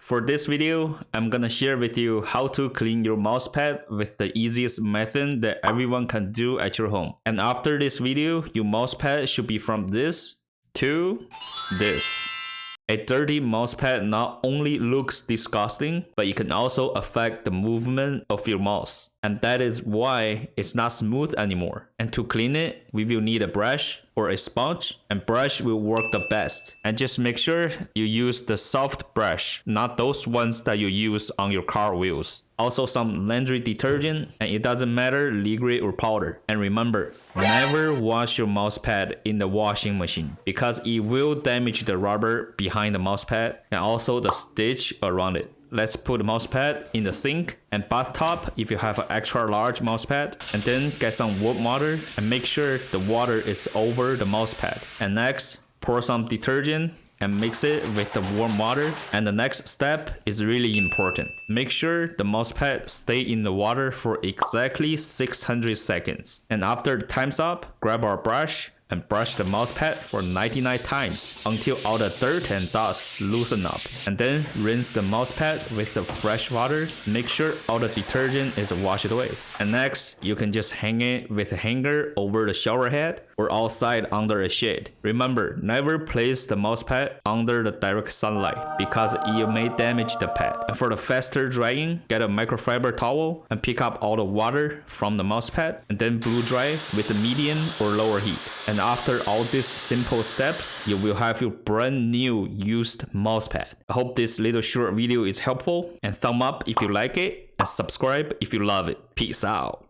For this video, I'm gonna share with you how to clean your mousepad with the easiest method that everyone can do at your home. And after this video, your mousepad should be from this to this. A dirty mousepad not only looks disgusting, but it can also affect the movement of your mouse. And that is why it's not smooth anymore. And to clean it, we will need a brush or a sponge, and brush will work the best. And just make sure you use the soft brush, not those ones that you use on your car wheels. Also some laundry detergent, and it doesn't matter liquid or powder. And remember, never wash your mousepad in the washing machine because it will damage the rubber behind the mousepad and also the stitch around it. Let's put the mousepad in the sink and bathtub if you have an extra large mousepad, and then get some warm water and make sure the water is over the mousepad. And next, pour some detergent and mix it with the warm water. And the next step is really important. Make sure the mousepad stay in the water for exactly 600 seconds. And after the time's up, grab our brush and brush the mousepad for 99 times until all the dirt and dust loosen up. And then rinse the mousepad with the fresh water. Make sure all the detergent is washed away. And next, you can just hang it with a hanger over the shower head or outside under a shade. Remember, never place the mousepad under the direct sunlight because it may damage the pad. And for the faster drying, get a microfiber towel and pick up all the water from the mousepad and then blow dry with a medium or lower heat. And after all these simple steps, you will have your brand new used mousepad. I hope this little short video is helpful, and thumb up if you like it and subscribe if you love it. Peace out.